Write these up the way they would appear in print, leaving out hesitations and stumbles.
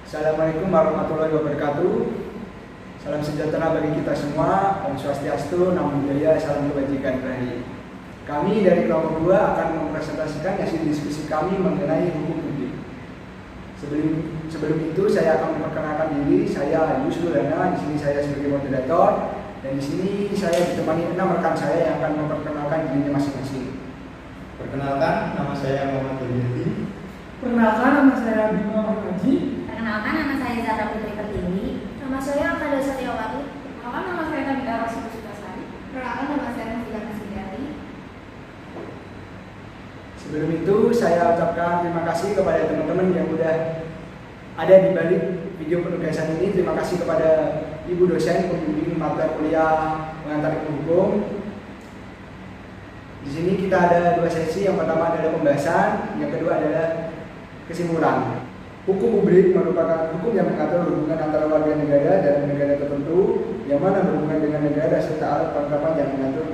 Assalamualaikum warahmatullahi wabarakatuh. Salam sejahtera bagi kita semua. Om Swastiastu, Namo Buddhaya, salam kebajikan rahayu. Kami dari kelompok 2 akan mempresentasikan hasil diskusi kami mengenai hukum publik. Sebelum itu saya akan memperkenalkan diri. Saya Yusuf Dana. Di sini saya sebagai moderator. Dan di sini saya ditemani 6 rekan saya yang akan memperkenalkan dirinya masing-masing. Perkenalkan, nama saya Muhammad Dodi. Perkenalkan, nama saya Bima Haji. Perkenalkan, nama saya Zahra Putri Pertiwi. Nama saya Amanda Satyawati. Perkenalkan, nama saya Nabila Rasidu Sukasari. Perkenalkan, nama saya Nabila Kasidari. Sebelum itu saya ucapkan terima kasih kepada teman-teman yang sudah ada di balik video penugasan ini. Terima kasih kepada Ibu dosen pembimbing mata kuliah pengantar ilmu hukum. Di sini kita ada 2 sesi. Yang pertama adalah pembahasan, yang kedua adalah kesimpulan. Hukum publik merupakan hukum yang mengatur hubungan antara warga negara dan negara tertentu, yang mana berhubungan dengan negara serta alat perlengkapan yang mengatur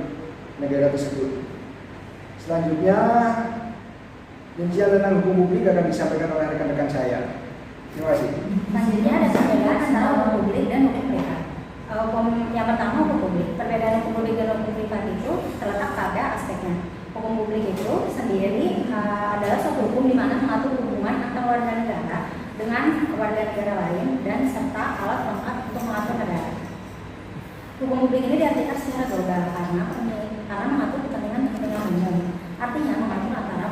negara tersebut. Selanjutnya, rincian tentang hukum publik akan disampaikan oleh rekan-rekan saya. Terima kasih. Selanjutnya ada perbedaan antara hukum publik dan hukum privat. Yang pertama, hukum publik. Perbedaan hukum publik dan hukum privat itu terletak pada aspeknya. Hukum publik itu sendiri adalah suatu hukum di mana mengatur hubungan antara warga negara dengan warga negara lain dan serta alat pelengkap untuk mengatur negara. Hukum publik ini diartikan secara global karena mengatur kepentingan umum. Artinya mengatur antara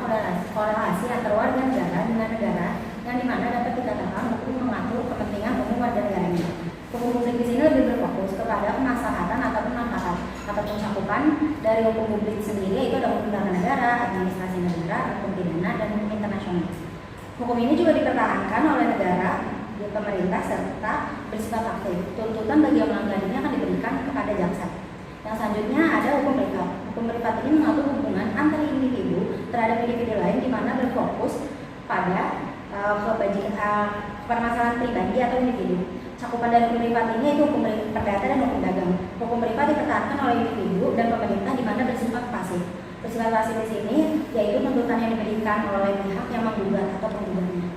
korelasi antara warga negara dengan negara yang dimana dapat dikatakan hukum mengatur kepentingan umum warga negaranya. Hukum publik di sini lebih berfokus kepada pemaslahatan ataupun manfaat ataupun cakupan dari hukum publik sendiri, yaitu ada hukum tata negara, administrasi negara, hukum pidana, dan hukum internasional. Hukum ini juga dipertahankan oleh negara, pemerintah, serta bersifat aktif. Tuntutan bagi yang melanggar ini akan diberikan kepada jaksa. Yang selanjutnya ada hukum privat. Hukum privat ini mengatur hubungan antara individu terhadap individu lain, di mana berfokus pada permasalahan pribadi atau individu. Cakupan dari hukum privat ini yaitu hukum perdata dan hukum dagang. Hukum privat dipertahankan oleh individu dan pemerintah, di mana bersifat pasif. Bersifat pasif di sini yaitu tuntutan yang diberikan oleh pihak yang menggugat atau penggugatnya.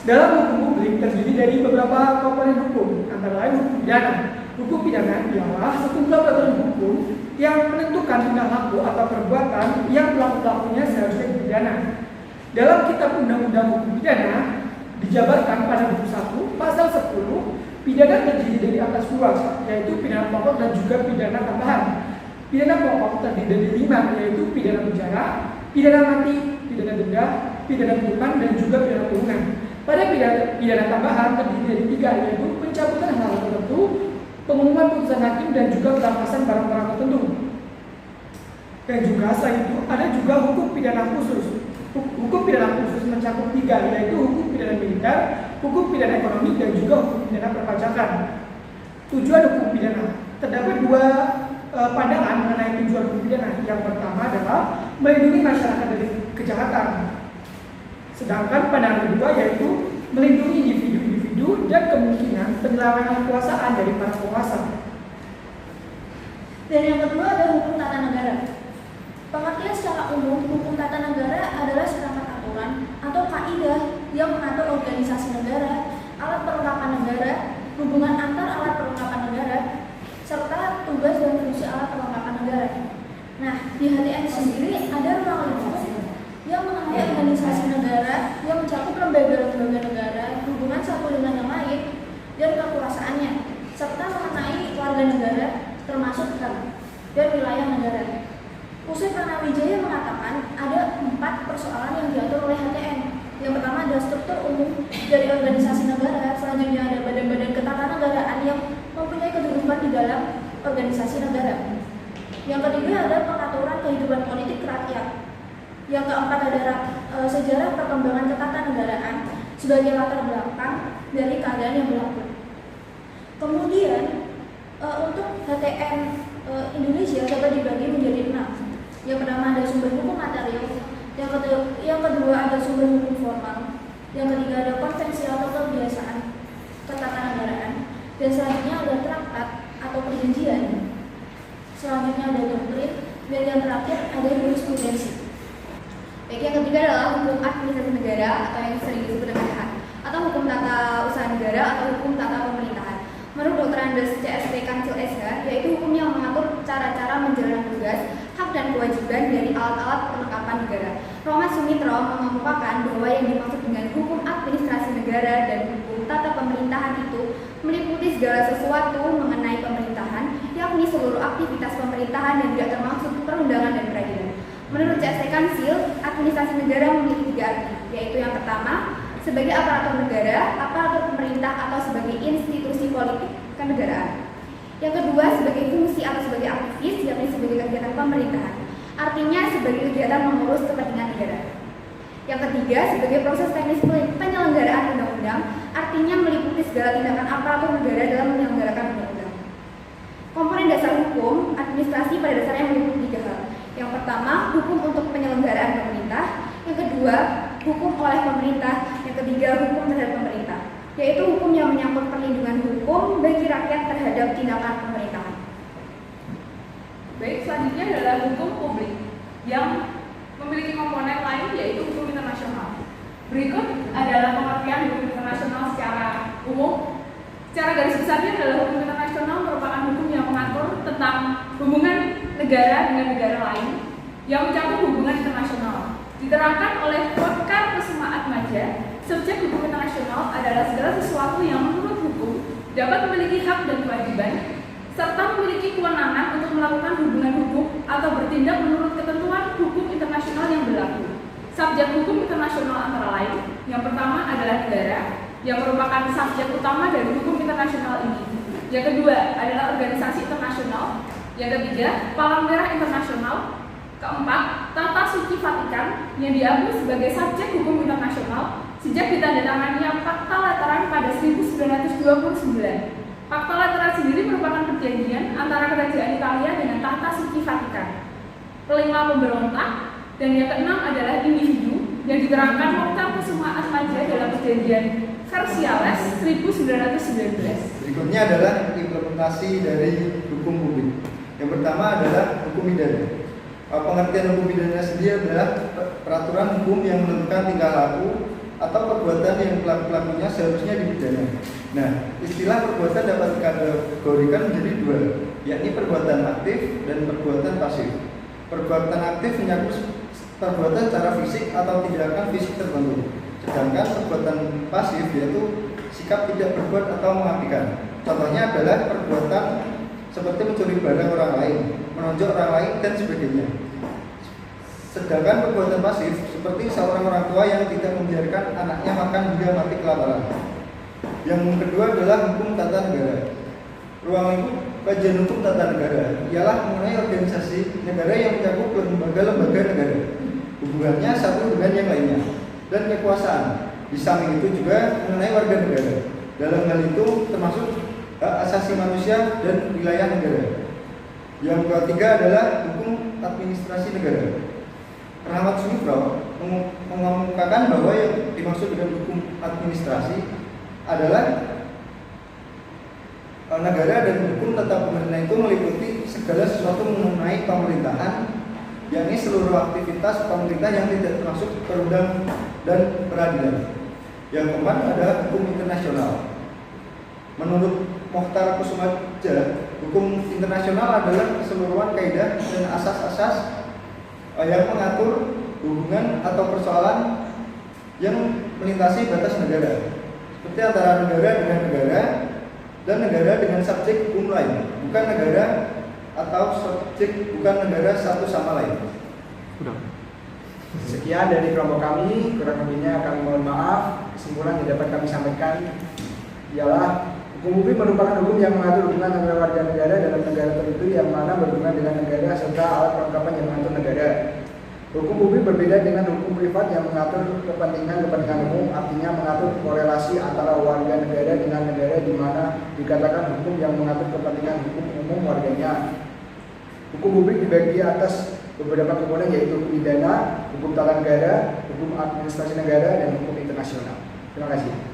Dalam hukum publik terdiri dari beberapa komponen hukum, antara lain hukum pidana. Hukum pidana ialah sejumlah peraturan hukum yang menentukan tindak laku atau perbuatan yang pelaku-pelakunya seharusnya dipidana. Dalam Kitab Undang-Undang Hukum Pidana dijabarkan pada buku 1 pasal 10, pidana terdiri dari atas 2, yaitu pidana pokok dan juga pidana tambahan. Pidana pokok terdiri dari 5, yaitu pidana penjara, pidana mati, pidana denda, pidana kurungan, dan juga pidana kurungan. Pada pidana tambahan terdiri dari 3, yaitu pencabutan hal tertentu, pengumuman putusan hakim, dan juga perampasan barang-barang tertentu. Dan juga selain itu ada juga hukum pidana khusus. Hukum pidana khusus mencakup 3, yaitu hukum pidana militer, hukum pidana ekonomi, dan juga hukum pidana perpajakan. Tujuan hukum pidana. Terdapat 2 pandangan mengenai tujuan hukum pidana. Yang pertama adalah melindungi masyarakat dari kejahatan. Sedangkan pandangan kedua yaitu melindungi individu-individu dan kemungkinan penyelewengan kekuasaan dari para penguasa. Dan yang kedua ada hukum tata negara. Pengertian secara umum, hukum tata negara adalah serangkaian aturan atau kaidah yang mengatur organisasi negara, alat perlengkapan negara, hubungan antar alat perlengkapan negara, serta tugas dan fungsi alat perlengkapan negara. Nah, di HTN sendiri ada ruang lingkup yang mengenai organisasi negara yang mencakup lembaga-lembaga negara, hubungan satu dengan yang lain, dan kekuasaannya, serta mengenai warga negara termasuk dan wilayah negara. Usul Pranawijaya mengatakan ada 4 persoalan yang diatur oleh HTN. Yang pertama ada struktur umum dari organisasi negara, selanjutnya ada badan-badan ketatanegaraan yang mempunyai kedudukan di dalam organisasi negara. Yang ketiga ada pengaturan kehidupan politik rakyat. Yang keempat ada sejarah perkembangan ketatanegaraan sebagai latar belakang dari keadaan yang berlaku. Kemudian untuk HTN Indonesia dapat dibagi menjadi 6. Yang pertama ada sumber hukum material, yang kedua ada sumber hukum formal, yang ketiga ada konvensi atau kebiasaan ketatanegaraan, dan selanjutnya ada traktat atau perjanjian. Selanjutnya ada doktrin, dan yang terakhir ada jurisprudensi. Baik, yang ketiga adalah hukum administrasi negara atau yang sering disebut dengan 16 CSP Kancil SH, yaitu hukum yang mengatur cara-cara menjalankan tugas, hak dan kewajiban dari alat-alat perlengkapan negara. Romat Sumitra mengemukakan bahwa yang dimaksud dengan hukum administrasi negara dan hukum tata pemerintahan itu meliputi segala sesuatu mengenai pemerintahan, yakni seluruh aktivitas pemerintahan yang tidak termasuk perundangan dan peradilan. Menurut CSP Kancil, administrasi negara memiliki 3 arti, yaitu yang pertama, sebagai aparatur negara, aparatur pemerintah atau sebagai institusi politik kenegaraan. Yang kedua, sebagai fungsi atau sebagai aktivis, yakni sebagai kegiatan pemerintahan. Artinya sebagai kegiatan mengurus kepentingan negara. Yang ketiga, sebagai proses teknis penyelenggaraan undang-undang, artinya meliputi segala tindakan aparatur negara dalam menyelenggarakan undang-undang. Komponen dasar hukum administrasi pada dasarnya meliputi 3 hal. Yang pertama, hukum untuk penyelenggaraan pemerintah. Yang kedua, hukum oleh pemerintah. Yang ketiga, hukum terhadap pemerintah, yaitu hukum yang menyangkut perlindungan hukum bagi rakyat terhadap tindakan pemerintahan. Baik, selanjutnya adalah hukum publik yang memiliki komponen lain yaitu hukum internasional. Berikut adalah pengertian hukum internasional secara umum. Secara garis besarnya adalah hukum internasional merupakan hukum yang mengatur tentang hubungan negara dengan negara lain yang mencakup hubungan internasional. Diterangkan oleh Otkar Kusuma Atmaja, subjek hukum internasional adalah segala sesuatu yang menurut hukum dapat memiliki hak dan kewajiban serta memiliki kewenangan untuk melakukan hubungan hukum atau bertindak menurut ketentuan hukum internasional yang berlaku. Subjek hukum internasional antara lain, yang pertama adalah negara, yang merupakan subjek utama dari hukum internasional ini. Yang kedua adalah organisasi internasional. Yang ketiga, Palang Merah Internasional. Keempat, Tata Suci Vatikan yang diambil sebagai subjek hukum internasional sejak ditandatangannya Fakta Lateran pada 1929. Fakta Lateran sendiri merupakan perjanjian antara kerajaan Italia dengan Tata Suci Vatikan. Kelima, pemberontak. Dan yang keenam adalah individu yang diterangkan Otkar Kusuma Atmaja dalam perjanjian Versailles 1919. Berikutnya adalah implementasi dari hukum publik. Yang pertama adalah hukum pidana. Pengertian hukum pidana sendiri adalah peraturan hukum yang menentukan tingkah laku atau perbuatan yang pelaku-pelakunya seharusnya dipidana. Nah, istilah perbuatan dapat dikategorikan menjadi 2, yakni perbuatan aktif dan perbuatan pasif. Perbuatan aktif menyangkut perbuatan secara fisik atau tindakan fisik tertentu. Sedangkan perbuatan pasif yaitu sikap tidak berbuat atau mengabaikan. Contohnya adalah perbuatan seperti mencuri barang orang lain, menonjok orang lain, dan sebagainya. Sedangkan perbuatan pasif seperti seorang orang tua yang tidak membiarkan anaknya makan hingga mati kelaparan. Yang kedua adalah hukum tata negara. Ruang lingkup kajian hukum tata negara ialah mengenai organisasi negara yang mencakup lembaga-lembaga negara, hubungannya satu dengan yang lainnya, dan kekuasaan. Di samping itu juga mengenai warga negara. Dalam hal itu termasuk hak asasi manusia dan wilayah negara. Yang ketiga adalah hukum administrasi negara. Rahmat Sumitra mengemukakan bahwa yang dimaksud dengan hukum administrasi adalah negara dan hukum tata pemerintahan itu meliputi segala sesuatu mengenai pemerintahan, yakni seluruh aktivitas pemerintah yang tidak termasuk perundang dan peradilan. Yang keempat adalah hukum internasional. Menurut Mokhtar Kusumaja, hukum internasional adalah keseluruhan kaidah dan asas-asas yang mengatur hubungan atau persoalan yang melintasi batas negara, seperti antara negara dengan negara dan negara dengan subjek hukum lain, bukan negara atau subjek bukan negara satu sama lain. Sekian dari kelompok kami, kurang lebihnya kami mohon maaf. Kesimpulan yang dapat kami sampaikan ialah hukum publik merupakan hukum yang mengatur hubungan antara warga negara dalam negara tertentu yang mana berhubungan dengan negara serta alat perlengkapan yang mengatur negara. Hukum publik berbeda dengan hukum privat yang mengatur kepentingan umum, artinya mengatur korelasi antara warga negara dengan negara di mana dikatakan hukum yang mengatur kepentingan hukum umum warganya. Hukum publik dibagi atas beberapa komponen yaitu hukum pidana, hukum tata negara, hukum administrasi negara, dan hukum internasional. Terima kasih.